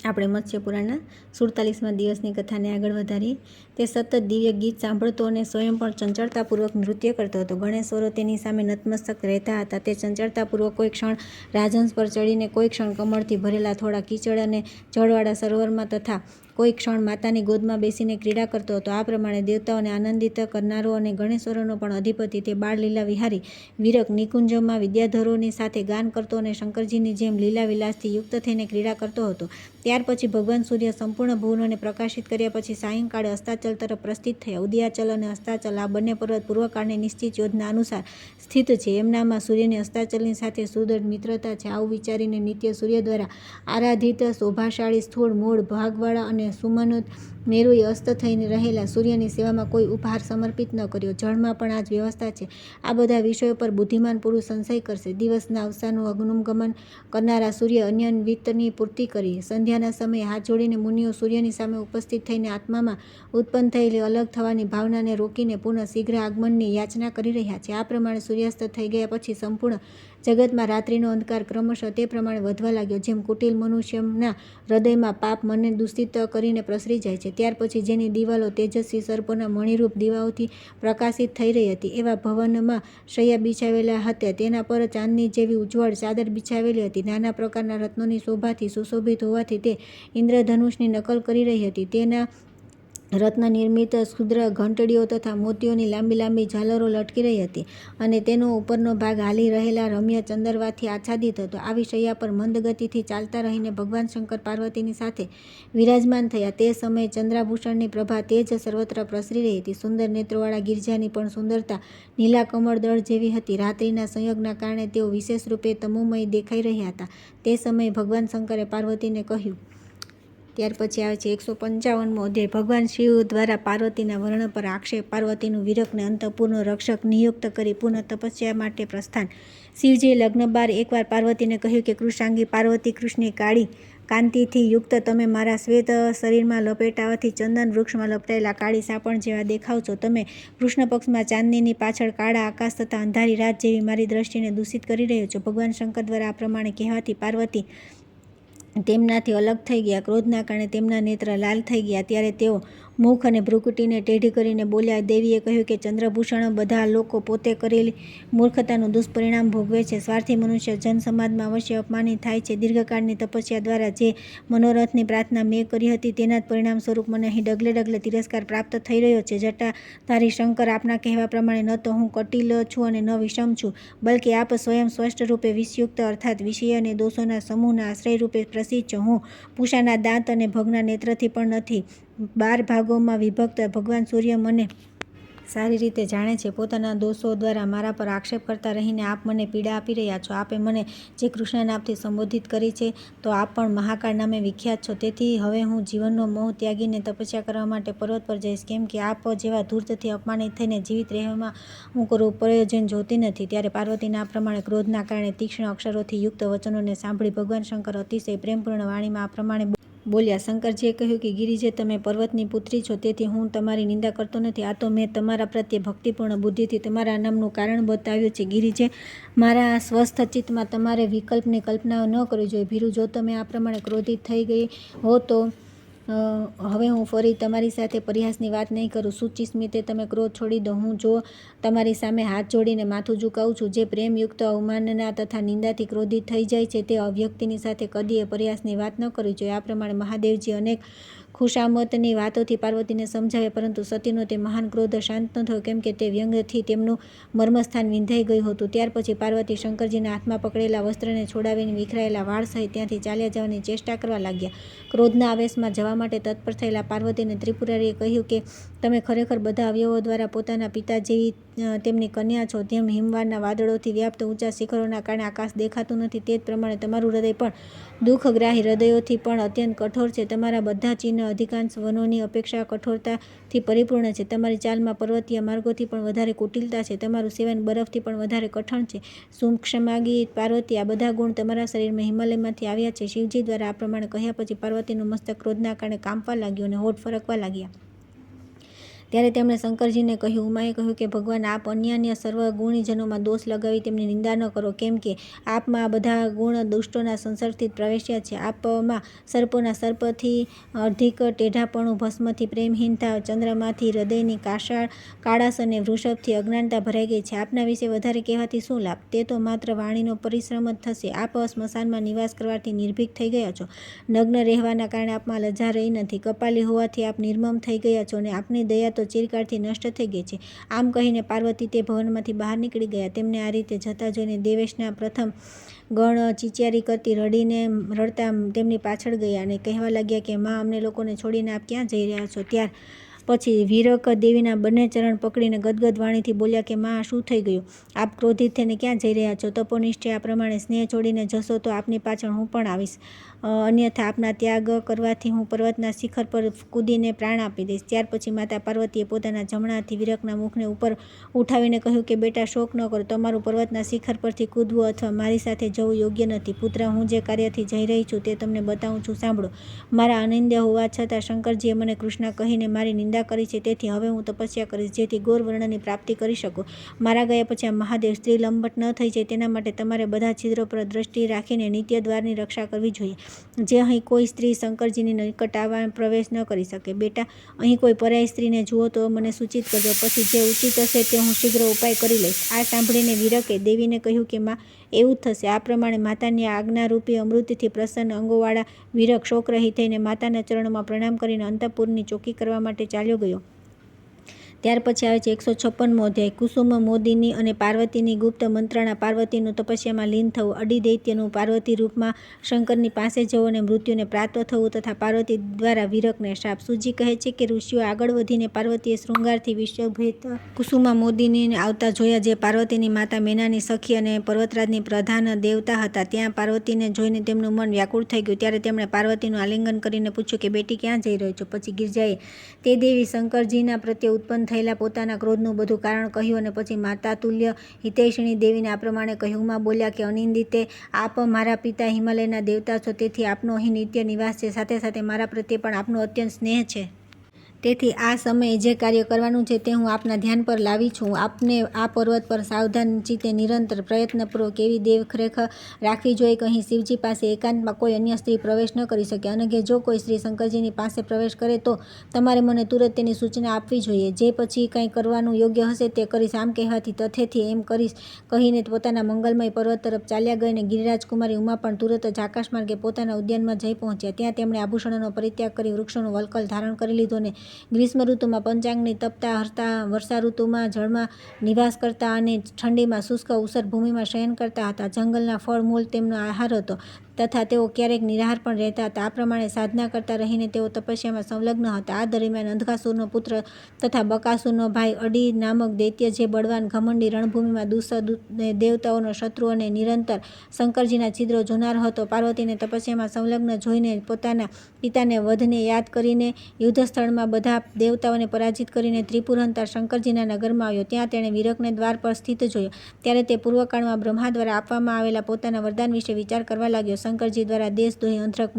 આપણે મત્સ્ય પુરાણના 47મા દિવસની કથાને આગળ વધારીએ. તે સતત દિવ્ય ગીત સાંભળતો અને સ્વયં પણ ચંચળતાપૂર્વક નૃત્ય કરતો હતો. ગણેશ્વરો તેની સામે નતમસ્તક રહેતા હતા. તે ચંચળતાપૂર્વક કોઈ ક્ષણ રાજહંસ પર ચડીને, કોઈ ક્ષણ કમળથી ભરેલા થોડા કીચડ અને જળવાળા સરોવરમાં તથા કોઈ ક્ષણ માતાની ગોદમાં બેસીને ક્રીડા કરતો હતો. આ પ્રમાણે દેવતાઓને આનંદિત કરનારો અને ગણેશ્વરોનો પણ અધિપતિ તે બાળલીલા વિહારી વીરક નિકુંજમાં વિદ્યાધરોની સાથે ગાન કરતો અને શંકરજીની જેમ લીલા વિલાસથી યુક્ત થઈને ક્રીડા કરતો હતો. ત્યાર પછી ભગવાન સૂર્ય સંપૂર્ણ ભુવનોને પ્રકાશિત કર્યા પછી સાયંકાળે અસ્તાચલ તરફ પ્રસ્થિત થયા. ઉદયાચલ અને અસ્તાચલ આ બંને પર્વત પૂર્વકાળની નિશ્ચિત યોજના અનુસાર સ્થિત છે. એમનામાં સૂર્યની અસ્તાચલની સાથે સુદૃઢ મિત્રતા છે. આવું વિચારીને નિત્ય સૂર્ય દ્વારા આરાધિત શોભાશાળી સ્થૂળ મૂળ ભાગવાળા અને સુમનોત મેરુએ અસ્ત થઈને રહેલા સૂર્યની સેવામાં કોઈ ઉપહાર સમર્પિત ન કર્યો. જળમાં પણ આ જ વ્યવસ્થા છે. આ બધા વિષયો પર બુદ્ધિમાન પુરુષ સંશય કરશે. દિવસના અવસાનનું અનુગમન કરનારા સૂર્ય અન્યવિત્તની પૂર્તિ કરી. સંધ્યાના સમયે હાથ જોડીને મુનિઓ સૂર્યની સામે ઉપસ્થિત થઈને આત્મામાં ઉત્પન્ન થયેલી અલગ થવાની ભાવનાને રોકીને પુનઃ શીઘ્ર આગમનની યાચના કરી રહ્યા છે. આ પ્રમાણે સૂર્યાસ્ત થઈ ગયા પછી સંપૂર્ણ જગતમાં રાત્રિનો અંધકાર ક્રમશઃ તે પ્રમાણે વધવા લાગ્યો જેમ કુટિલ મનુષ્યના હૃદયમાં પાપ મનને દૂષિત કરીને પ્રસરી જાય છે. ત્યાર પછી જેની દિવાલો તેજસ્વી સર્પોના મણિરૂપ દીવાઓથી પ્રકાશિત થઈ રહી હતી, એવા ભવનમાં શૈયા બિછાવેલા હતા. તેના પર ચાંદની જેવી ઉજ્જવળ ચાદર બિછાવેલી હતી. નાના પ્રકારના રત્નોની શોભાથી સુશોભિત હોવાથી તે ઇન્દ્રધનુષની નકલ કરી રહી હતી. તેના રત્ન નિર્મિત ક્ષુદ્ર ઘંટડીઓ તથા મોતીઓની લાંબી લાંબી ઝાલરો લટકી રહી હતી અને તેનો ઉપરનો ભાગ હાલી રહેલા રમ્ય ચંદરવાથી આચ્છાદિત હતો. આવી શૈયા પર મંદ ગતિથી ચાલતા રહીને ભગવાન શંકર પાર્વતીની સાથે વિરાજમાન થયા. તે સમયે ચંદ્રાભૂષણની પ્રભા તેજ સર્વત્ર પ્રસરી રહી હતી. સુંદર નેત્રોવાળા ગિરજાની પણ સુંદરતા નીલા કમળદળ જેવી હતી. રાત્રિના સંયોગના કારણે તેઓ વિશેષ રૂપે તમોમય દેખાઈ રહ્યા હતા. તે સમયે ભગવાન શંકરે પાર્વતીને કહ્યું. ત્યાર પછી આવે છે 155મો અધ્યાય. ભગવાન શિવ દ્વારા પાર્વતીના વર્ણન પર આક્ષેપ. પાર્વતીનું વીરકને અંતઃપુરનો રક્ષક નિયુક્ત કરી પુનઃ તપસ્યા માટે પ્રસ્થાન. શિવજીએ લગ્ન બાર એકવાર પાર્વતીને કહ્યું કે કૃષ્ણાંગી પાર્વતી, કૃષ્ણની કાળી કાંતિથી યુક્ત તમે મારા શ્વેત શરીરમાં લપેટાવાથી ચંદન વૃક્ષમાં લપટાયેલા કાળી સાપણ જેવા દેખાવ છો. તમે કૃષ્ણ પક્ષમાં ચાંદનીની પાછળ કાળા આકાશ તથા અંધારી રાત જેવી મારી દ્રષ્ટિને દૂષિત કરી રહ્યો છો. ભગવાન શંકર દ્વારા આ પ્રમાણે કહેવાથી પાર્વતી તેમનાથી અલગ થઈ ગયા. ક્રોધના કારણે તેમના નેત્ર લાલ થઈ ગયા. ત્યારે તેઓ મુખ અને ભ્રુકુટીને ટેઢી કરીને બોલ્યા. દેવીએ કહ્યું કે ચંદ્રભૂષણ, બધા લોકો પોતે કરેલી મૂર્ખતાનું દુષ્પરિણામ ભોગવે છે. સ્વાર્થી મનુષ્ય જનસમાજમાં અવશ્ય અપમાનિત થાય છે. દીર્ઘકાળની તપસ્યા દ્વારા જે મનોરથની પ્રાર્થના મેં કરી હતી તેના જ પરિણામ સ્વરૂપ મને અહીં ડગલે ડગલે તિરસ્કાર પ્રાપ્ત થઈ રહ્યો છે. જટાધારી શંકર, આપના કહેવા પ્રમાણે ન તો હું કટિલ છું અને ન વિષમ છું, બલ્કિ આપ સ્વયં સ્પષ્ટ રૂપે વિષયુક્ત અર્થાત વિષય અને દોષોના સમૂહના આશ્રય રૂપે પ્રસિદ્ધ છો. હું પૂષાના દાંત અને ભગના નેત્રથી પણ નથી. 12 ભાગોમાં વિભક્ત ભગવાન સૂર્ય મને સારી રીતે જાણે છે. પોતાના દોષો દ્વારા મારા પર આક્ષેપ કરતા રહીને આપ મને પીડા આપી રહ્યા છો. આપે મને જે કૃષ્ણ નામથી સંબોધિત કરી છે તો આપ પણ મહાકાળ નામે વિખ્યાત છો. તેથી હવે હું જીવનનો મોહ ત્યાગીને તપસ્યા કરવા માટે પર્વત પર જઈશ, કેમ કે આપ જેવા ધૂર્તથી અપમાનિત થઈને જીવિત રહેવામાં હું પ્રયોજન જોતી નથી. ત્યારે પાર્વતીના આ પ્રમાણે ક્રોધના કારણે તીક્ષ્ણ અક્ષરોથી યુક્ત વચનોને સાંભળી ભગવાન શંકર અતિશય પ્રેમપૂર્ણ વાણીમાં આ પ્રમાણે બોલ્યા. શંકરજીએ કહ્યું કે ગિરિજે, તમે પર્વતની પુત્રી છો, તેથી હું તમારી નિંદા કરતો નથી. આ તો મેં તમારા પ્રત્યે ભક્તિપૂર્ણ બુદ્ધિથી તમારા નામનું કારણ બતાવ્યું છે. ગિરિજે, મારા સ્વસ્થ ચિત્તમાં તમારે વિકલ્પની કલ્પના ન કરવી જોઈએ. ભીરુ, જો તમે આ પ્રમાણે ક્રોધિત થઈ ગઈ હો તો હવે હું ફરી તમારી સાથે પરિહાસની વાત નહીં કરું. સૂચિ સ્મિતે તમે ક્રોધ છોડી દો. હું જો તમારી સામે હાથ જોડીને માથું ઝુકાવું છું, જે પ્રેમયુક્ત અવમાનના તથા નિંદાથી ક્રોધિત થઈ જાય છે, તે વ્યક્તિની સાથે કદીએ પરિહાસની વાત ન કરવી જોઈએ. આ પ્રમાણે મહાદેવજી અનેક ખુશામતની વાતોથી પાર્વતીને સમજાવે, પરંતુ સતીનો તે મહાન ક્રોધ શાંત ન થયો, કેમ કે તે વ્યંગથી તેમનું મર્મસ્થાન વિંધાઈ ગયું હતું. ત્યાર પછી પાર્વતી શંકરજીના હાથમાં પકડેલા વસ્ત્રને છોડાવીને વિખરાયેલા વાળ સહિત ત્યાંથી ચાલ્યા જવાની ચેષ્ટા કરવા લાગ્યા. ક્રોધના આવેશમાં જવા માટે તત્પર થયેલા પાર્વતીને ત્રિપુરારીએ કહ્યું કે તમે ખરેખર બધા અવયવો દ્વારા પોતાના પિતા જેવી તેમની કન્યા છો. જેમ હિમવારના વાદળોથી વ્યાપ્ત ઊંચા શિખરોના કારણે આકાશ દેખાતું નથી, તે જ પ્રમાણે તમારું હૃદય પણ દુઃખગ્રાહી હૃદયોથી પણ અત્યંત કઠોર છે. તમારા બધા ચિહ્ન અધિકાંશ વનોની અપેક્ષા કઠોરતાથી પરિપૂર્ણ છે. તમારી ચાલમાં પર્વતીય માર્ગોથી પણ વધારે કુટિલતા છે. તમારું સેવન બરફથી પણ વધારે કઠણ છે. સૂક્ષ્માંગી પાર્વતી, આ બધા ગુણ તમારા શરીરમાં હિમાલયમાંથી આવ્યા છે. શિવજી દ્વારા આ પ્રમાણે કહ્યા પછી પાર્વતીનું મસ્તક ક્રોધના કારણે કાંપવા લાગ્યું અને હોઠ ફરકવા લાગ્યા. ત્યારે તેમણે શંકરજીને કહ્યું. ઉમાએ કહ્યું કે ભગવાન, આપ અન્ય સર્વ ગુણીજનોમાં દોષ લગાવી તેમની નિંદા ન કરો, કેમ કે આપમાં આ બધા ગુણ દુષ્ટોના સંસર્ગથી પ્રવેશ્યા છે. આપમાં સર્પોના સર્પથી અધિક ટેઢાપણું, ભસ્મથી પ્રેમહીનતા, ચંદ્રમાંથી હૃદયની કાળાશ અને વૃષભથી અજ્ઞાનતા ભરાઈ ગઈ છે. આપના વિશે વધારે કહેવાથી શું લાભ? તે તો માત્ર વાણીનો પરિશ્રમ જ થશે. આપ સ્મશાનમાં નિવાસ કરવાથી નિર્ભીક થઈ ગયા છો. નગ્ન રહેવાના કારણે આપમાં લજ્જા રહી નથી. કપાલી હોવાથી આપ નિર્મમ થઈ ગયા છો અને આપની દયા તો ચિરકાળથી નષ્ટ થઈ ગઈ છે. આમ કહીને પાર્વતી તે ભવનમાંથી બહાર નીકળી ગયા. તેમને આ રીતે જતા જોઈને દેવેશના પ્રથમ ગણ ચીચિયારી કરતી રડતા તેમની પાછળ ગયા અને કહેવા લાગ્યા કે માં, અમને લોકોને છોડીને આપ ક્યાં જઈ રહ્યા છો? ત્યાર પછી વીરક દેવીના બંને ચરણ પકડીને ગદગદ વાણીથી બોલ્યા કે માં, શું થઈ ગયું? આપ ક્રોધિત થઈને ક્યાં જઈ રહ્યા છો? તપોનિષ્ઠે આ પ્રમાણે સ્નેહ છોડીને જશો તો આપની પાછળ હું પણ આવીશ, અન્યથા આપના ત્યાગ કરવાથી હું પર્વતના શિખર પર કૂદીને પ્રાણ આપી દઈશ. ત્યાર પછી માતા પાર્વતીએ પોતાના જમણા હાથથી વીરકના મુખને ઉપર ઉઠાવીને કહ્યું કે બેટા, શોક ન કરો. તમારું પર્વતના શિખર પરથી કૂદવું અથવા મારી સાથે જવું યોગ્ય નથી. પુત્ર, હું જે કાર્યથી જઈ રહી છું તે તમને બતાવું છું, સાંભળો. મારા અનિંદ્ય હોવા છતાં શંકરજીએ મને કૃષ્ણ કહીને મારી નિંદા કરી છે. તેથી હવે હું તપસ્યા કરીશ, જેથી ગોર વર્ણની પ્રાપ્તિ કરી શકું. મારા ગયા પછી આ મહાદેવ સ્ત્રી લંબટ ન થઈ જાય તેના માટે તમારે બધા છિદ્રો પર દ્રષ્ટિ રાખીને નિત્ય દ્વારની રક્ષા કરવી જોઈએ, જે અહીં કોઈ સ્ત્રી શંકરજીની નિકટ પ્રવેશ ન કરી શકે. બેટા, અહીં કોઈ પર્યાય સ્ત્રીને જુઓ તો મને સૂચિત કરજો, પછી જે ઉચિત હશે તે હું શીઘ્ર ઉપાય કરી લઈશ. આ સાંભળીને વીરકે દેવીને કહ્યું કે માં, એવું જ થશે. આ પ્રમાણે માતાની આજ્ઞારૂપી અમૃતથી પ્રસન્ન અંગોવાળા વીરક શોકરહિત થઈને માતાના ચરણોમાં પ્રણામ કરીને અંતઃપુરની ચોકી કરવા માટે ચાલ્યો ગયો. ત્યાર પછી આવે છે 156મો અધ્યાય. કુસુમ મોદિની અને પાર્વતીની ગુપ્ત મંત્રણા. પાર્વતીનું તપસ્યામાં લીન થવું, અડી દૈત્યનું પાર્વતી રૂપમાં શંકરની પાસે જવું અને મૃત્યુને પ્રાપ્ત થવું તથા પાર્વતી દ્વારા વીરકને શાપ. સુજી કહે છે કે ઋષિઓ આગળ વધીને પાર્વતીએ શૃંગારથી વિશ્વભેત કુસુમા મોદિનીને આવતા જોયા, જે પાર્વતીની માતા મેનાની સખી અને પર્વતરાજની પ્રધાન દેવતા હતા. ત્યાં પાર્વતીને જોઈને તેમનું મન વ્યાકુળ થઈ ગયું. ત્યારે તેમણે પાર્વતીનું આલિંગન કરીને પૂછ્યું કે બેટી, ક્યાં જઈ રહ્યો છો? પછી ગિરજાએ તે દેવી શંકરજીના પ્રત્યે ઉત્પન્ન થયેલા પોતાના ક્રોધનું બધું કારણ કહ્યું અને પછી માતા તુલ્ય હિતૈષિણી દેવીને આ પ્રમાણે કહ્યું. ઉમા બોલ્યા કે અનિંદિતે, આપ મારા પિતા હિમાલયના દેવતા છો, તેથી આપનો અહીં નિત્ય નિવાસ છે. સાથે સાથે મારા પ્રત્યે પણ આપનો અત્યંત સ્નેહ છે. તેથી આ સમયે જે કાર્ય કરવાનું છે તે હું આપના ધ્યાન પર લાવી છું. આપને આ પર્વત પર સાવધાન ચિત્તે નિરંતર પ્રયત્નપૂર્વક એવી દેખરેખ રાખવી જોઈએ કે અહીં શિવજી પાસે એકાંતમાં કોઈ અન્ય સ્ત્રી પ્રવેશ ન કરી શકે. અને જો કોઈ સ્ત્રી શંકરજીની પાસે પ્રવેશ કરે તો તમારે મને તુરંત તેની સૂચના આપવી જોઈએ. જે પછી કંઈ કરવાનું યોગ્ય હશે તે કરીશ. આમ કહેવાથી તથેથી એમ કરીશ કહીને પોતાના મંગલમય પર્વત તરફ ચાલ્યા ગયા અને ગિરિરાજકુમારી ઉમા પણ તુરંત જ આકાશમાર્ગે પોતાના ઉદ્યાનમાં જઈ પહોંચ્યા. ત્યાં તેમણે આભૂષણોનો પરિત્યાગ કરી વૃક્ષોનું વલ્કલ ધારણ કરી લીધું અને ગ્રીષ્મ ઋતુમાં પંચાગ્નિ તપતા હરતા, વર્ષા ઋતુમાં જળમાં નિવાસ કરતા અને ઠંડીમાં શુષ્ક ઉસર ભૂમિમાં શયન કરતા હતા. જંગલના ફળ મૂળ તેમનો આહાર હતો તથા તેઓ ક્યારેક નિરાહાર પણ રહેતા હતા. આ પ્રમાણે સાધના કરતા રહીને તેઓ તપસ્યામાં સંલગ્ન હતા. આ દરમિયાન અંધકાસુરનો પુત્ર તથા બકાસુરનો ભાઈ અડી નામક દૈત્ય, જે બળવાન ઘમંડી રણભૂમિમાં દેવતાઓનો શત્રુ અને નિરંતર શંકરજીના છિદ્રો જોનાર હતો, પાર્વતીને તપસ્યામાં સંલગ્ન જોઈને પોતાના પિતાને વધને યાદ કરીને યુદ્ધસ્થળમાં બધા દેવતાઓને પરાજિત કરીને ત્રિપુરહંતા શંકરજીના નગરમાં આવ્યો. ત્યાં તેણે વીરકને દ્વાર પર સ્થિત જોયો. ત્યારે તે પૂર્વકાળમાં બ્રહ્મા દ્વારા આપવામાં આવેલા પોતાના વરદાન વિશે વિચાર કરવા લાગ્યો. શંકરજી દ્વારા દેશદ્રોહી અંધક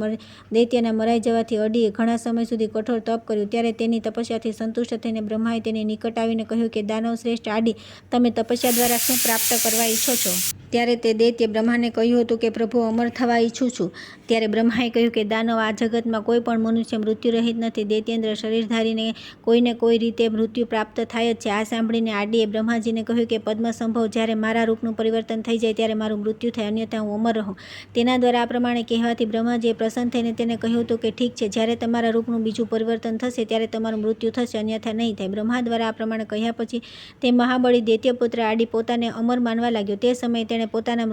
દૈત્યના મરાઈ જવાથી અડીએ ઘણા સમય સુધી કઠોર તપ કર્યું. ત્યારે તેની તપસ્યાથી સંતુષ્ટ થઈને બ્રહ્માએ તેની નિકટ આવીને કહ્યું કે દાનવ શ્રેષ્ઠ આડી, તમે તપસ્યા દ્વારા શું પ્રાપ્ત કરવા ઈચ્છો છો? ત્યારે તે દૈત્ય બ્રહ્માને કહ્યું હતું કે પ્રભુ, અમર થવા ઈચ્છું છું. ત્યારે બ્રહ્માએ કહ્યું કે દાનવ, આ જગતમાં કોઈ પણ મનુષ્ય મૃત્યુરહિત નથી. દૈત્યેન્દ્ર શરીરધારીને કોઈને કોઈ રીતે મૃત્યુ પ્રાપ્ત થાય જ છે. આ સાંભળીને આડીએ બ્રહ્માજીને કહ્યું કે પદ્મસંભવ, જ્યારે મારા રૂપનું પરિવર્તન થઈ જાય ત્યારે મારું મૃત્યુ થાય, અન્યથા હું અમર રહું. તેના દ્વારા આ પ્રમાણે કહેવાથી બ્રહ્માજીએ પ્રસન્ન થઈને તેને કહ્યું હતું કે ઠીક છે, જ્યારે તમારા રૂપનું બીજું પરિવર્તન થશે ત્યારે તમારું મૃત્યુ થશે, અન્યથા નહીં થાય. બ્રહ્મા દ્વારા આ પ્રમાણે કહ્યા પછી તે મહાબળી દૈત્યપુત્ર આડી પોતાને અમર માનવા લાગ્યો. તે સમયે તેણે પોતાના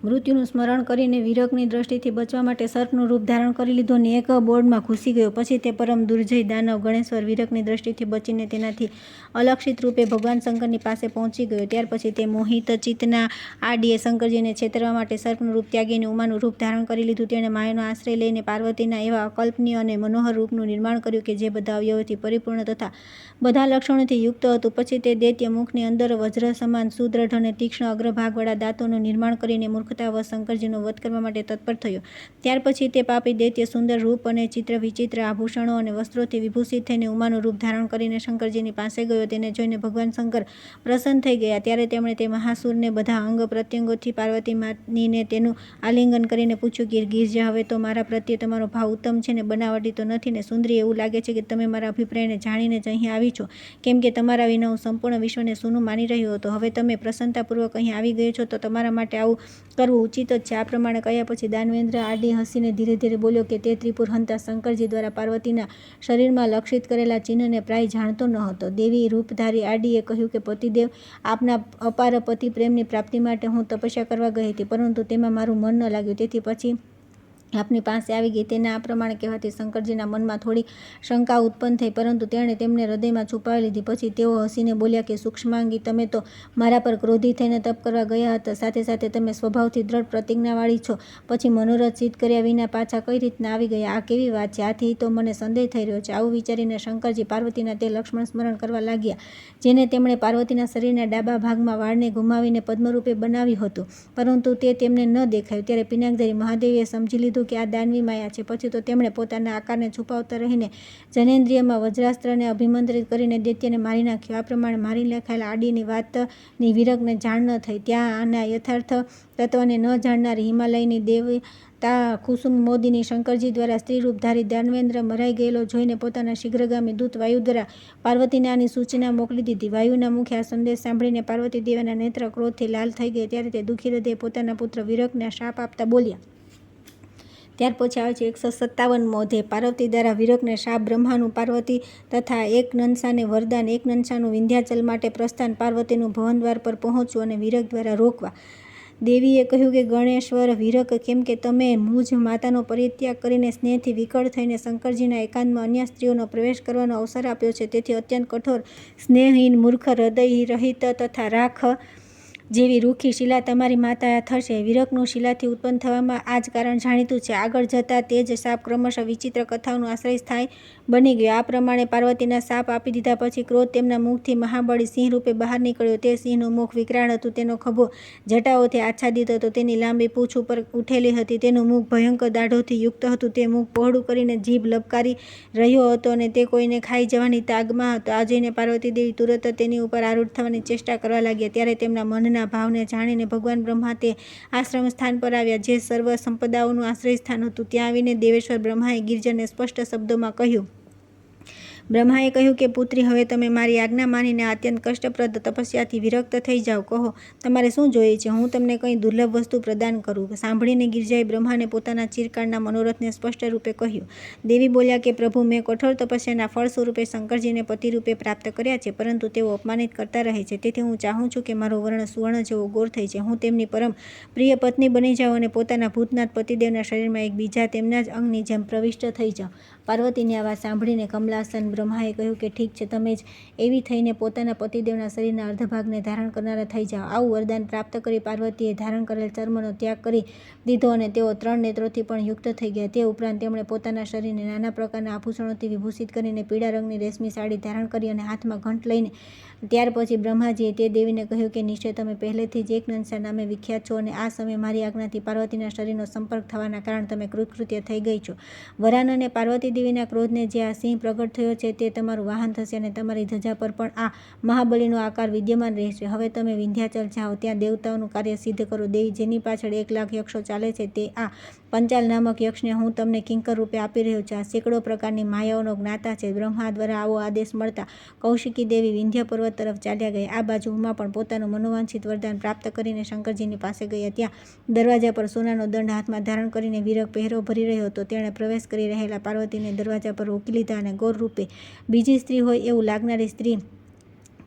મૃત્યુનું સ્મરણ કરીને વીરકની દ્રષ્ટિથી બચવા માટે સર્પનું રૂપ ધારણ કરી લીધું અને એક બોર્ડમાં ઘૂસી ગયો. પછી તે પરમ દુર્જય દાનવ ગણેશ્વર વીરકની દ્રષ્ટિથી બચીને તેનાથી અલક્ષિત રૂપે ભગવાન શંકરની પાસે પહોંચી ગયો. ત્યાર પછી તે મોહિત ચિત્તના આડીએ શંકરજીને છેતરવા માટે સર્પનું રૂપ ત્યાગીને ઉમાનું રૂપ ધારણ કરી લીધું. તેણે માયાનો આશ્રય લઈને પાર્વતીના એવા અકલ્પનીય અને મનોહર રૂપનું નિર્માણ કર્યું કે જે બધા અવયવોથી પરિપૂર્ણ તથા બધા લક્ષણોથી યુક્ત હતું. પછી તે દૈત્ય મુખની અંદર વજ્ર સમાન સુદ્રઢ અને તીક્ષ્ણ અગ્રભાગવાળા દાંતોનું નિર્માણ કરીને મૂર્ખ મુકતા શંકરજીનો વધ કરવા માટે તત્પર થયો. ત્યાર પછી તે પાપી દૈત્ય સુંદર રૂપ અને ચિત્ર વિચિત્ર આભૂષણો અને વસ્ત્રોથી વિભૂષિત થઈને ઉમાનું રૂપ ધારણ કરીને શંકરજીની પાસે ગયો. તેને જોઈને ભગવાન શંકર પ્રસન્ન થઈ ગયા. ત્યારે તેમણે તે મહાસુરને બધા અંગ પ્રત્યંગોથી પાર્વતી માનીને તેનું આલિંગન કરીને પૂછ્યું કે ગિરજા, હવે તો મારા પ્રત્યે તમારો ભાવ ઉત્તમ છે ને બનાવટી તો નથી ને? સુંદરી, એવું લાગે છે કે તમે મારા અભિપ્રાયને જાણીને જ અહીં આવી છો, કેમ કે તમારા વિના હું સંપૂર્ણ વિશ્વને સૂનું માની રહ્યો હતો. હવે તમે પ્રસન્નતાપૂર્વક અહીં આવી ગયો છો તો તમારા માટે આવું કરવું ઉચિત જ છે. આ પ્રમાણે કહ્યા પછી દાનવેન્દ્ર આડી હસીને ધીરે ધીરે બોલ્યો કે તે ત્રિપુર હંતા શંકરજી દ્વારા પાર્વતીના શરીરમાં લક્ષિત કરેલા ચિહ્નને પ્રાય જાણતો ન હતો. દેવી રૂપધારી આડીએ કહ્યું કે પતિદેવ, આપના અપાર પતિ પ્રેમની પ્રાપ્તિ માટે હું તપસ્યા કરવા ગઈ હતી, પરંતુ તેમાં મારું મન ન લાગ્યું, તેથી પછી આપની પાસે આવી ગઈ. તેના આ પ્રમાણે કહેવાથી શંકરજીના મનમાં થોડી શંકા ઉત્પન્ન થઈ, પરંતુ તેણે તેમને હૃદયમાં છુપાવી લીધી. પછી તેઓ હસીને બોલ્યા કે સૂક્ષ્માંગી, તમે તો મારા પર ક્રોધિત થઈને તપ કરવા ગયા હતા, સાથે સાથે તમે સ્વભાવથી દ્રઢ પ્રતિજ્ઞાવાળી છો, પછી મનોરથ સિદ્ધ કર્યા વિના પાછા કઈ રીતના આવી ગયા? આ કેવી વાત છે? આથી તો મને સંદેહ થઈ રહ્યો છે. આવું વિચારીને શંકરજી પાર્વતીના તે લક્ષ્મણ સ્મરણ કરવા લાગ્યા જેને તેમણે પાર્વતીના શરીરના ડાબા ભાગમાં વાળને ઘુમાવીને પદ્મરૂપે બનાવ્યું હતું, પરંતુ તે તેમને ન દેખાયું. ત્યારે પિનાકધારી મહાદેવીએ સમજી લીધું કે આ દાનવી માયા છે. પછી તો તેમણે પોતાના આકારને છુપાવતા રહીને જનેન્દ્રિયમાં વજ્રાસ્ત્રને અભિમંત્રિત કરીને દૈત્યને મારી નાખ્યો. આ પ્રમાણે મારી લખાયેલા આડીની વાતની વિરકને જાણ ન થઈ. ત્યાં આના યથાર્થ તત્વને ન જાણનારી હિમાલયની દેવતા કુસુમ મોદિની શંકરજી દ્વારા સ્ત્રીરૂપધારી દાનવેન્દ્ર મરાઈ ગયેલો જોઈને પોતાના શીઘ્રગામી દૂત વાયુ દ્વારા પાર્વતીને આની સૂચના મોકલી દીધી. વાયુના મુખે આ સંદેશ સાંભળીને પાર્વતી દેવીના નેત્ર ક્રોધથી લાલ થઈ ગઈ. ત્યારે તે દુઃખી હૃદયે પોતાના પુત્ર વિરકને શાપ આપતા બોલ્યા. ત્યાર પછી આવે છે 157મો અધ્યાય. પાર્વતી દ્વારા વિરકને શાપ. બ્રહ્માનું પાર્વતી તથા એક નંસાને વરદાન. એક નંસાનું વિંધ્યાચલ માટે પ્રસ્થાન. પાર્વતીનું ભવનદ્વાર પર પહોંચવું અને વિરક દ્વારા રોકવા. દેવીએ કહ્યું કે ગણેશ્વર વિરક, કેમ કે તમે મુજ માતાનો પરિત્યાગ કરીને સ્નેહથી વિકળ થઈને શંકરજીના એકાંતમાં અન્ય સ્ત્રીઓનો પ્રવેશ કરવાનો અવસર આપ્યો છે, તેથી અત્યંત કઠોર, સ્નેહહીન, મૂર્ખ, હૃદય રહિત તથા રાખ જેવી રૂખી શિલા તમારી માતા થશે. વિરકનું શિલાથી ઉત્પન્ન થવામાં આ જ કારણ જાણીતું છે. આગળ જતાં તે જ શાપ ક્રમશઃ વિચિત્ર કથાઓનું આશ્રય સ્થાય બની ગયો. આ પ્રમાણે પાર્વતીના શાપ આપી દીધા પછી ક્રોધ તેમના મુખથી મહાબળી સિંહ રૂપે બહાર નીકળ્યો. તે સિંહનું મુખ વિકરાળ હતું, તેનો ખભો જટાઓથી આચ્છાદિત હતો, તેની લાંબી પૂંછ ઉપર ઉઠેલી હતી, તેનું મુખ ભયંકર દાઢોથી યુક્ત હતું, તે મુખ પહોળું કરીને જીભ લબકારી રહ્યો હતો અને તે કોઈને ખાઈ જવાની તાગમાં હતો. આ જોઈને પાર્વતી દેવી તુરત જ તેની ઉપર આરૂઢ થવાની ચેષ્ટા કરવા લાગ્યા. ત્યારે તેમના મનના ભાવને જાણીને ભગવાન બ્રહ્મા તે આશ્રમ સ્થાન પર આવ્યા, જે સર્વ સંપદાઓનું આશ્રય સ્થાન હતું. ત્યાં આવીને દેવેશ્વર બ્રહ્માએ ગિરજાને સ્પષ્ટ શબ્દોમાં કહ્યું. બ્રહ્માએ કહ્યું કે પુત્રી, હવે તમે મારી આજ્ઞા માનીને આ અત્યંત કષ્ટપ્રદ તપસ્યાથી વિરક્ત થઈ જાઓ. કહો, તમારે શું જોઈએ છે? હું તમને કંઈ દુર્લભ વસ્તુ પ્રદાન કરું. સાંભળીને ગિરજાએ બ્રહ્માને પોતાના ચિરકાળના મનોરથને સ્પષ્ટ રૂપે કહ્યું. દેવી બોલ્યા કે પ્રભુ, મેં કઠોર તપસ્યાના ફળ સ્વરૂપે શંકરજીને પતિરૂપે પ્રાપ્ત કર્યા છે, પરંતુ તેઓ અપમાનિત કરતા રહે છે. તેથી હું ચાહું છું કે મારો વર્ણ સુવર્ણ જેવો ગોર થઈ જાય, હું તેમની પરમ પ્રિય પત્ની બની જાઉં અને પોતાના ભૂતનાથ પતિદેવના શરીરમાં એક બીજા તેમના જ અંગની જેમ પ્રવિષ્ટ થઈ જાઉં. પાર્વતીની આ વાત સાંભળીને કમલાસન બ્રહ્માએ કહ્યું કે ઠીક છે, તમે જ એવી થઈને પોતાના પતિદેવના શરીરના અર્ધભાગને ધારણ કરનારા થઈ જાઓ. આવું વરદાન પ્રાપ્ત કરી પાર્વતીએ ધારણ કરેલ ચર્મનો ત્યાગ કરી દીધો અને તેઓ 3 નેત્રોથી પણ યુક્ત થઈ ગયા. તે ઉપરાંત તેમણે પોતાના શરીરને નાના પ્રકારના આભૂષણોથી વિભૂષિત કરીને પીળા રંગની રેશમી સાડી ધારણ કરી અને હાથમાં ઘંટ લઈને ત્યાર પછી બ્રહ્માજીએ તે દેવીને કહ્યું કે નિશ્ચય તમે પહેલેથી જ એક નંસા નામે વિખ્યાત છો અને આ સમયે મારી આજ્ઞાથી પાર્વતીના શરીરનો સંપર્ક થવાના કારણે તમે કૃતકૃત્ય થઈ ગઈ છો. વરાન અને પાર્વતી દેવીના ક્રોધને જે આ સિંહ પ્રગટ થયો છે તે તમારું વાહન થશે અને તમારી ધજા પર પણ આ મહાબલીનો આકાર વિદ્યમાન રહેશે. હવે તમે વિંધ્યાચલ જાઓ, ત્યાં દેવતાઓનું કાર્ય સિદ્ધ કરો. દેવી, જેની પાછળ 1 લાખ યક્ષો ચાલે છે, તે આ પંચાલ નામક યક્ષને હું તમને કિંકર રૂપે આપી રહ્યો છું. આ સેંકડો પ્રકારની માયાઓનો જ્ઞાતા છે. બ્રહ્મા દ્વારા આવો આદેશ મળતા કૌશિકી દેવી વિંધ્ય પર્વત તરફ ચાલ્યા ગયા. આ બાજુ ઉમા પણ પોતાનું મનોવાંછિત વરદાન પ્રાપ્ત કરીને શંકરજીની પાસે ગયા. ત્યાં દરવાજા પર સોનાનો દંડ હાથમાં ધારણ કરીને વિરક પહેરો ભરી રહ્યો હતો. તેણે પ્રવેશ કરી રહેલા પાર્વતીને દરવાજા પર રોકી લીધા અને ગૌર રૂપે બીજી સ્ત્રી હોય એવું લાગનારી સ્ત્રી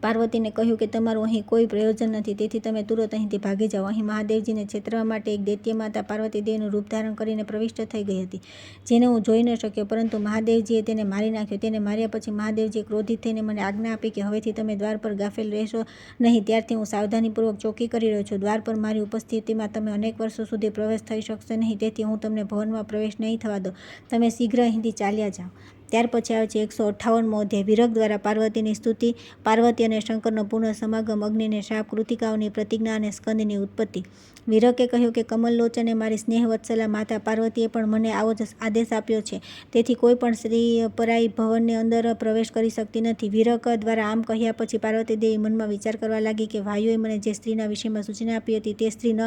પાર્વતીને કહ્યું કે તમારું અહીં કોઈ પ્રયોજન નથી, તેથી તમે તુરંત અહીંથી ભાગી જાઓ. અહીં મહાદેવજીને છેતરવા માટે એક દૈત્ય માતા પાર્વતી દેવીનું રૂપ ધારણ કરીને પ્રવિષ્ટ થઈ ગઈ હતી, જેને હું જોઈ ન શક્યો, પરંતુ મહાદેવજીએ તેને મારી નાખ્યો. તેને માર્યા પછી મહાદેવજીએ ક્રોધિત થઈને મને આજ્ઞા આપી કે હવેથી તમે દ્વાર પર ગાફેલ રહેશો નહીં. ત્યારથી હું સાવધાનીપૂર્વક ચોકી કરી રહ્યો છું. દ્વાર પર મારી ઉપસ્થિતિમાં તમે અનેક વર્ષો સુધી પ્રવેશ થઈ શકશે નહીં, તેથી હું તમને ભવનમાં પ્રવેશ નહીં થવા દઉં. તમે શીઘ્ર અહીંથી ચાલ્યા જાઓ. ત્યાર પછી આવે છે 158મો અધ્યાય વિરક દ્વારા પાર્વતીની સ્તુતિ, પાર્વતી અને શંકરનો પુનઃ સમાગમ, અગ્નિને શાપ, કૃતિકાઓની પ્રતિજ્ઞા અને સ્કંદની ઉત્પત્તિ. વિરકે કહ્યું કે કમલલોચને મારી સ્નેહવત્સલા માતા પાર્વતીએ પણ મને આવો જ આદેશ આપ્યો છે, તેથી કોઈ પણ સ્ત્રી પરાઈ ભવનની અંદર પ્રવેશ કરી શકતી નથી. વિરક દ્વારા આમ કહ્યા પછી પાર્વતી દેવી મનમાં વિચાર કરવા લાગી કે વાયુએ મને જે સ્ત્રીના વિષયમાં સૂચના આપી હતી તે સ્ત્રી ન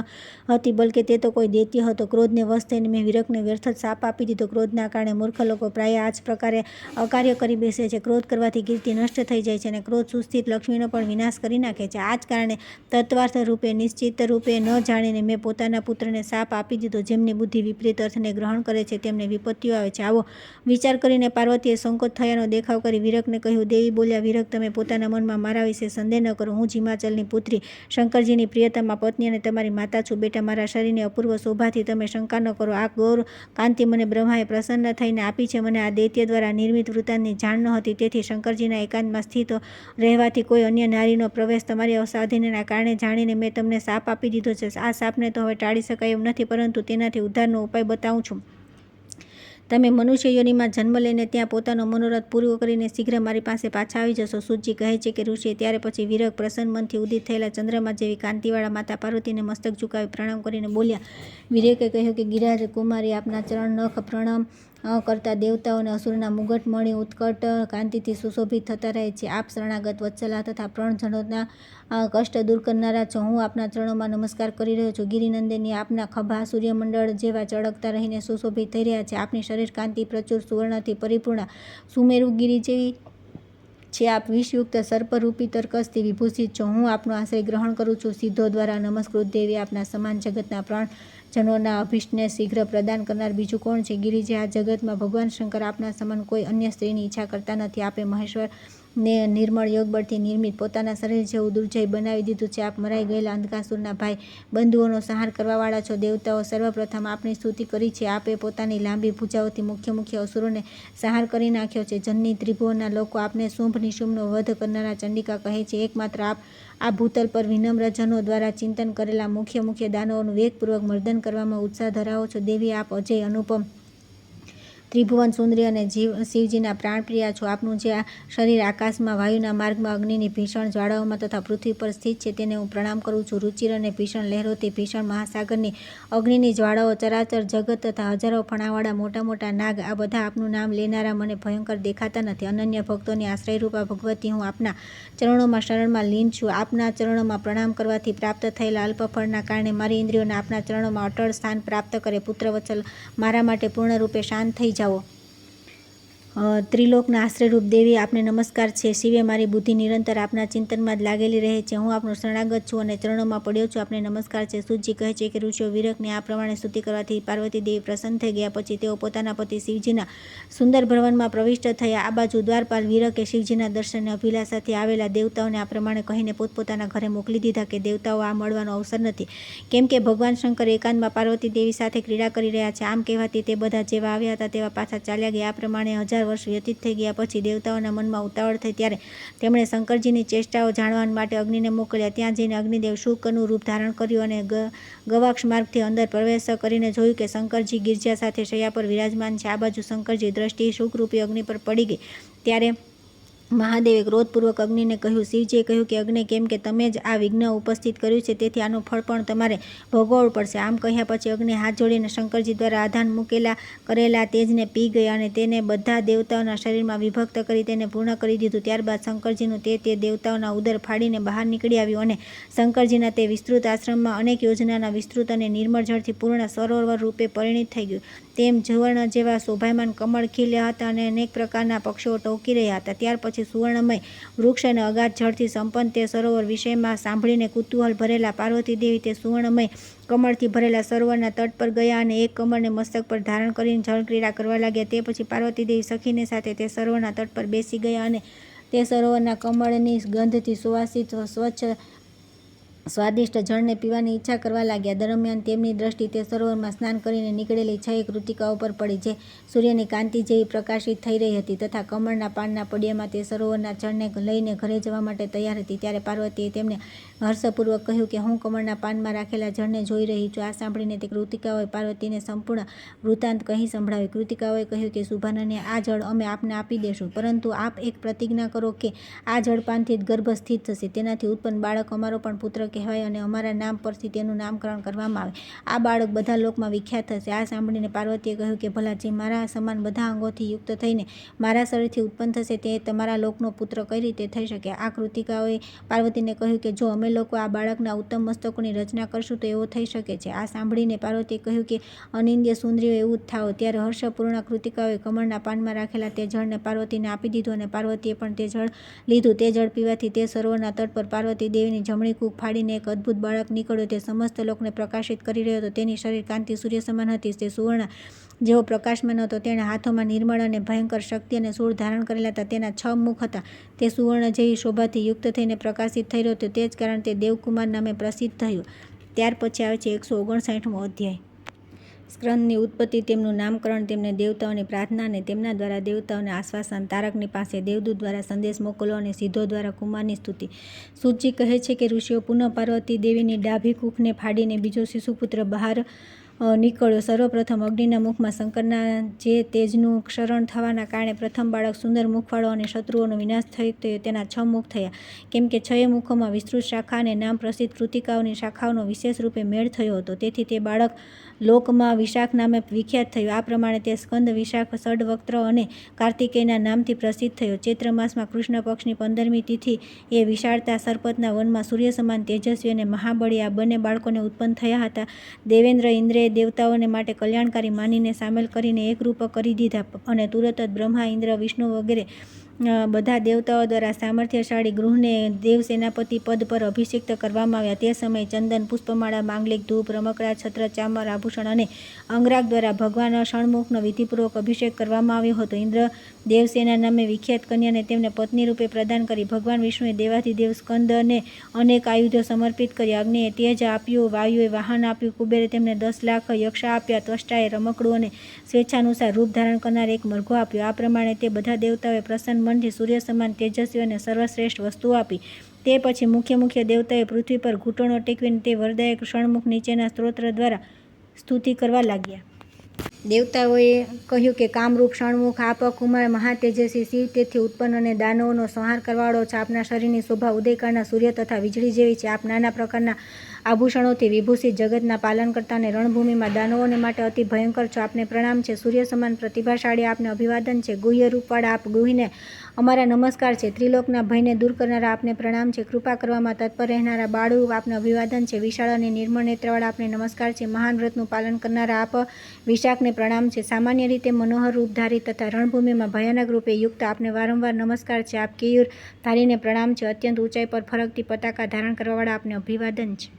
હતી, બલકે તે તો કોઈ દૈત્ય હતો. ક્રોધને વશ થઈને મેં વિરકને વ્યર્થ જ શાપ આપી દીધો. ક્રોધના કારણે મૂર્ખ લોકો પ્રાય આ જ પ્રકારે અકાર્ય કરી બેસે છે. ક્રોધ કરવાથી કીર્તિ નષ્ટ થઈ જાય છે અને ક્રોધ સુસ્થિત લક્ષ્મીનો પણ વિનાશ કરી નાખે છે. આ જ કારણે તત્વાર્થ રૂપે નિશ્ચિત રૂપે ન જાણીને મેં પોતાના પુત્રને શાપ આપી દીધો. જેમની બુદ્ધિ વિપરીત અર્થને ગ્રહણ કરે છે તેમને વિપત્તિઓ આવે છે. આવો વિચાર કરીને પાર્વતીએ સંકોચ થયાનો દેખાવ કરી વિરકને કહ્યું. દેવી બોલ્યા, વિરક, તમે પોતાના મનમાં મારા વિશે સંદેહ ન કરો. હું હિમાચલની પુત્રી, શંકરજીની પ્રિયતમા પત્ની અને તમારી માતા છું. બેટા, મારા શરીરની અપૂર્વ શોભાથી તમે શંકા ન કરો. આ ગૌર કાંતિ મને બ્રહ્માએ પ્રસન્ન થઈને આપી છે. મને આ દૈત્ય દ્વારા નિર્મિત વૃત્તાંતની જાણ ન હતી, તેથી શંકરજીના એકાંતમાં સ્થિત રહેવાથી કોઈ અન્ય નારીનો પ્રવેશ તમારી અસાધ્યના કારણે જાણીને મેં તમને શાપ આપી દીધો છે. આ શાપને તો હવે ટાળી શકાય એમ નથી, પરંતુ તેનાથી ઉદ્ધારનો ઉપાય બતાવું છું. તમે મનુષ્ય યોનિમાં જન્મ લઈને ત્યાં પોતાનો મનોરથ પૂરો કરીને શીઘ્ર મારી પાસે પાછા આવી જશો. સૂતજી કહે છે કે ઋષિએ ત્યાર પછી વિરક પ્રસન્ન મનથી ઉદિત થયેલા ચંદ્રમા જેવી કાંતિવાળા માતા પાર્વતીને મસ્તક ઝુકાવી પ્રણામ કરીને બોલ્યા. વિરકે કહ્યું કે ગિરિરાજ કુમારી, આપના ચરણ નખ પ્રણામ કરતા દેવતાઓ અને અસુરના મુગટ મણી ઉત્કટ કાંતિથી સુશોભિત થતા રહે છે. આપ શરણાગત વત્સલા તથા પ્रणજનોના કષ્ટ દૂર કરનારા છો. હું આપના ચરણોમાં નમસ્કાર કરી રહ્યો છું. ગિરિનંદિની, આપના ખભા સૂર્યમંડળ જેવા ચળકતા રહીને સુશોભિત થઈ રહ્યા છે. આપની શરીર કાંતિ પ્રચુર સુવર્ણથી પરિપૂર્ણ સુમેરુગીરી જેવી છે. આપ વિષયુક્ત સર્પરૂપી તર્કસથી વિભૂષિત છો. હું આપનો આશ્રય ગ્રહણ કરું છું. સિદ્ધો દ્વારા નમસ્કૃત દેવી, આપના સમાન જગતના પ્રાણજનોના અભિષ્ટને શીઘ્ર પ્રદાન કરનાર બીજું કોણ છે? ગિરિજે, આ જગતમાં ભગવાન શંકર આપના સમાન કોઈ અન્ય સ્ત્રીની ઈચ્છા કરતા નથી. આપે મહેશ્વર ને નિર્મળ યોગબળથી નિર્મિત પોતાના શરીર જેવું દુર્જય બનાવી દીધું છે. આપ મરાઈ ગયેલા અંધકાસુરના ભાઈ બંધુઓનો સંહાર કરવાવાળા છો. દેવતાઓ સર્વપ્રથમ આપની સ્તુતિ કરી છે. આપે પોતાની લાંબી ભુજાઓથી મુખ્ય અસુરોને સંહાર કરી નાખ્યો છે. જનની ત્રિભુવનના લોકો આપને શુંભ નિશુંભનો વધ કરનારા ચંડિકા કહે છે. એકમાત્ર આપ આ ભૂતલ પર વિનમ્ર જનો દ્વારા ચિંતન કરેલા મુખ્ય દાનવોનું વેગપૂર્વક મર્દન કરવામાં ઉત્સાહ ધરાવો છો. દેવી, આપ અજય, અનુપમ, ત્રિભુવન સુંદરી અને શિવજીના પ્રાણપ્રિયા છો. આપનું જે આ શરીર આકાશમાં, વાયુના માર્ગમાં, અગ્નિની ભીષણ જ્વાળાઓમાં તથા પૃથ્વી પર સ્થિત છે તેને હું પ્રણામ કરું છું. રુચિર અને ભીષણ લહેરોથી ભીષણ મહાસાગરની અગ્નિની જ્વાળાઓ, ચરાચર જગત તથા હજારો ફણાવાળા મોટા નાગ, આ બધા આપનું નામ લેનારા મને ભયંકર દેખાતા નથી. અનન્ય ભક્તોની આશ્રયરૂપા ભગવતી, હું આપના ચરણોમાં શરણમાં લીન છું. આપના ચરણોમાં પ્રણામ કરવાથી પ્રાપ્ત થયેલા અલ્પફળના કારણે મારી ઇન્દ્રિયોને આપના ચરણોમાં અટળ સ્થાન પ્રાપ્ત કરે. પુત્રવત્સલ, મારા માટે પૂર્ણરૂપે શાંત થઈ જાઓ. ત્રિલોકના આશ્રયરૂપ દેવી, આપને નમસ્કાર છે. શિવે મારી બુદ્ધિ નિરંતર આપના ચિંતનમાં જ લાગેલી રહે છે. હું આપનો શરણાગત છું અને ચરણોમાં પડ્યો છું. આપને નમસ્કાર છે. સૂતજી કહે છે કે ઋષિઓ વિરકની આ પ્રમાણે સ્તુતિ કરવાથી પાર્વતી દેવી પ્રસન્ન થઈ ગયા. પછી તેઓ પોતાના પતિ શિવજીના સુંદર ભવનમાં પ્રવિષ્ટ થયા. આ બાજુ દ્વારપાલ વિરકે શિવજીના દર્શનની અભિલાષાથી આવેલા દેવતાઓને આ પ્રમાણે કહીને પોતપોતાના ઘરે મોકલી દીધા કે દેવતાઓ આ મળવાનો અવસર નથી, કેમ કે ભગવાન શંકર એકાંતમાં પાર્વતી દેવી સાથે ક્રીડા કરી રહ્યા છે. આમ કહેવાથી તે બધા જેવા આવ્યા હતા તેવા પાછા ચાલ્યા ગયા. આ પ્રમાણે 1000 વર્ષ વ્યતીત થઈ ગયા. પછી દેવતાઓના મનમાં ઉતાવળ થઈ ત્યારે તેમણે શંકરજીની ચેષ્ટાઓ જાણવા માટે અગ્નિને મોકલ્યા. ત્યાં જઈને અગ્નિદેવ શુકનું રૂપ ધારણ કર્યું અને ગવાક્ષ માર્ગથી અંદર પ્રવેશ કરીને જોયું કે શંકરજી ગિરજા સાથે શૈયા પર વિરાજમાન છે. આ બાજુ શંકરજી દ્રષ્ટિ શુકરૂપી અગ્નિ પર પડી ગઈ. ત્યારે મહાદેવે ક્રોધપૂર્વક અગ્નિને કહ્યું. શિવજીએ કહ્યું કે અગ્નિ, કેમ કે તમે જ આ વિઘ્ન ઉપસ્થિત કર્યું છે, તેથી આનું ફળ પણ તમારે ભોગવવું પડશે. આમ કહ્યા પછી અગ્નિ હાથ જોડીને શંકરજી દ્વારા આધાન કરેલા તેજને પી ગયા અને તેને બધા દેવતાઓના શરીરમાં વિભક્ત કરી તેને પૂર્ણ કરી દીધું. ત્યારબાદ શંકરજીનું તે દેવતાઓના ઉદર ફાડીને બહાર નીકળી આવ્યું અને શંકરજીના તે વિસ્તૃત આશ્રમમાં અનેક યોજનાના વિસ્તૃત અને નિર્મળ જળથી પૂર્ણ સરોવર રૂપે પરિણિત થઈ ગયું. તેમ સુવર્ણ જેવા શોભાયમાન કમળ ખીલ્યા હતા અને અનેક પ્રકારના પક્ષીઓ ટોકી રહ્યા હતા. ત્યાર પછી સુવર્ણમય વૃક્ષ અને અગાધ જળથી સંપન્ન તે સરોવર વિષયમાં સાંભળીને કુતૂહલ ભરેલા પાર્વતી દેવી તે સુવર્ણમય કમળથી ભરેલા સરોવરના તટ પર ગયા અને એક કમળને મસ્તક પર ધારણ કરીને જળક્રીડા કરવા લાગ્યા. તે પછી પાર્વતી દેવી સખીને સાથે તે સરોવરના તટ પર બેસી ગયા અને તે સરોવરના કમળની ગંધથી સુવાસિત સ્વચ્છ સ્વાદિષ્ટ જળને પીવાની ઈચ્છા કરવા લાગ્યા. દરમિયાન તેમની દ્રષ્ટિ તે સરોવરમાં સ્નાન કરીને નીકળેલી 6 કૃતિકાઓ પર પડી, જે સૂર્યની કાંતિ જેવી પ્રકાશિત થઈ રહી હતી તથા કમળના પાનના પડિયામાં તે સરોવરના જળને લઈને ઘરે જવા માટે તૈયાર હતી. ત્યારે પાર્વતીએ તેમને હર્ષપૂર્વક કહ્યું કે હું કમળના પાનમાં રાખેલા જળને જોઈ રહી છું. આ સાંભળીને તે કૃતિકાઓએ પાર્વતીને સંપૂર્ણ વૃત્તાંત કહી સંભળાવ્યું. કૃતિકાઓએ કહ્યું કે સુભાનને આ જળ અમે આપને આપી દેશું, પરંતુ આપ એક પ્રતિજ્ઞા કરો કે આ જળપાનથી જ ગર્ભ સ્થિત થશે, તેનાથી ઉત્પન્ન બાળક અમારો પણ પુત્ર કહેવાય અને અમારા નામ પરથી તેનું નામકરણ કરવામાં આવે. આ બાળક બધા લોકમાં વિખ્યાત થશે. આ સાંભળીને પાર્વતીએ કહ્યું કે ભલા જે મારા સમાન બધા અંગોથી યુક્ત થઈને મારા શરીરથી ઉત્પન્ન થશે તે તમારા લોકનો પુત્ર કઈ રીતે થઈ શકે? આ કૃતિકાઓએ પાર્વતીને કહ્યું કે જો અમે લોકો આ બાળકના ઉત્તમ મસ્તકોની રચના કરશું તો એવો થઈ શકે છે. આ સાંભળીને પાર્વતીએ કહ્યું કે અનિંદ્ય સુંદરીઓ એવું જ થાઓ. ત્યારે હર્ષપૂર્ણ કૃતિકાઓએ કમળના પાનમાં રાખેલા તે જળને પાર્વતીને આપી દીધું અને પાર્વતીએ પણ તે જળ લીધું. તે જળ પીવાથી તે સરોવરના તટ પર પાર્વતી દેવીની જમણી કૂખ ફાડીને એક અદ્ભુત બાળક નીકળ્યો. તે સમસ્ત લોકને પ્રકાશિત કરી રહ્યો હતો. તેની શરીર કાંતિ સૂર્ય સમાન હતી. તે સુવર્ણ જેવો પ્રકાશમાન હતો. તેણે હાથોમાં નિર્મળ અને ભયંકર શક્તિ અને શૂળ ધારણ કરેલા હતા. તેના 6 મુખ હતા. તે સુવર્ણ જેવી શોભાથી યુક્ત થઈને પ્રકાશિત થઈ રહ્યો હતો. તે જ કારણે તે દેવકુમાર નામે પ્રસિદ્ધ થયું. ત્યાર પછી આવે છે 159મો અધ્યાય. સ્કંદની ઉત્પત્તિ, તેમનું નામકરણ, તેમને દેવતાઓની પ્રાર્થના અને તેમના દ્વારા દેવતાઓને આશ્વાસન. તારકની પાસે દેવદૂત દ્વારા સંદેશ મોકલવો અને સિદ્ધો દ્વારા કુમારની સ્તુતિ. સૂતજી કહે છે કે ઋષિઓ પુનઃ પાર્વતી દેવીની ડાભી કૂખને ફાડીને બીજો શિશુપુત્ર બહાર નીકળ્યો. સર્વપ્રથમ અગ્નિના મુખમાં શંકરના જે તેજનું ક્ષરણ થવાના કારણે પ્રથમ બાળક સુંદર મુખવાળો અને શત્રુઓનો વિનાશ થયો. તેના 6 મુખ થયા. કેમ કે 6 મુખોમાં વિસ્તૃત શાખા અને નામ પ્રસિદ્ધ કૃતિકાઓની શાખાઓનો વિશેષ રૂપે મેળ થયો હતો, તેથી તે બાળક લોકમાં વિશાખ નામે વિખ્યાત થયું. આ પ્રમાણે તે સ્કંદ વિશાખ સડવક્ત્ર અને કાર્તિકેયના નામથી પ્રસિદ્ધ થયો. ચૈત્ર માસમાં કૃષ્ણ પક્ષની 15મી તિથિ એ વિશાળતા સર્પતના વનમાં સૂર્ય સમાન તેજસ્વી અને મહાબળી આ બંને બાળકોને ઉત્પન્ન થયા હતા. દેવેન્દ્ર ઇન્દ્રએ દેવતાઓને માટે કલ્યાણકારી માનીને સામેલ કરીને એકરૂપ કરી દીધા અને તુરત જ બ્રહ્મા, ઇન્દ્ર, વિષ્ણુ વગેરે બધા દેવતાઓ દ્વારા સામર્થ્યશાળી ગૃહને દેવસેનાપતિ પદ પર અભિષિક્ત કરવામાં આવ્યા. તે સમયે ચંદન, પુષ્પમાળા, માંગલિક, ધૂપ, રમકડા, છત્ર, ચામર, આભૂષણ અને અંગરાગ દ્વારા ભગવાન ષણમુખનો વિધિપૂર્વક અભિષેક કરવામાં આવ્યો હતો. ઇન્દ્ર દેવસેના નામે વિખ્યાત કન્યાને તેમને પત્ની રૂપે પ્રદાન કરી. ભગવાન વિષ્ણુએ દેવાધિદેવ સ્કંદને અનેક આયુધો સમર્પિત કર્યા. અગ્નિએ તેજ આપ્યું, વાયુએ વાહન આપ્યું, કુબેરે તેમને 10 લાખ યક્ષા આપ્યા, ત્વષ્ટાએ રમકડું અને સ્વેચ્છાનુસાર રૂપ ધારણ કરનાર એક મરઘો આપ્યો. આ પ્રમાણે તે બધા દેવતાઓએ પ્રસન્ન મનથી સૂર્ય સમાન તેજસ્વી અને સર્વશ્રેષ્ઠ વસ્તુઓ આપી. તે પછી મુખ્ય દેવતાઓએ પૃથ્વી પર ઘૂંટણો ટેકવીને તે વરદાયક ષણમુખ નીચેના સ્ત્રોત્ર દ્વારા સ્તુતિ કરવા લાગ્યા. દેવતાઓએ કહ્યું કે કામરૂપ ષણમુખ, આપ કુમાર મહાતેજસ્વી શિવ તેથી ઉત્પન્ન અને દાનવોનો સંહાર કરવાવાળો છે. આપના શરીરની શોભા ઉદયકાળના સૂર્ય તથા વીજળી જેવી છે. આપ નાના પ્રકારના આભૂષણોથી વિભૂષિત જગતના પાલનકર્તા અને રણભૂમિમાં દાનવોને માટે અતિ ભયંકર છો. આપને પ્રણામ છે. સૂર્ય સમાન પ્રતિભાશાળી આપને અભિવાદન છે. ગુહ્ય રૂપવાળા આપ ગુહીને અમારા નમસ્કાર છે. ત્રિલોકના ભયને દૂર કરનારા આપને પ્રણામ છે. કૃપા કરવામાં તત્પર રહેનારા બાળુ આપને અભિવાદન છે. વિશાળ અને નિર્મળ નેત્રવાળા આપને નમસ્કાર છે. મહાન વ્રતનું પાલન કરનારા આપ વિશાખને પ્રણામ છે. સામાન્ય રીતે મનોહર રૂપધારી તથા રણભૂમિમાં ભયાનક રૂપે યુક્ત આપને વારંવાર નમસ્કાર છે. આપ કેયુર ધારીને પ્રણામ છે. અત્યંત ઊંચાઈ પર ફરકતી પતાકા ધારણ કરવાવાળા આપને અભિવાદન છે.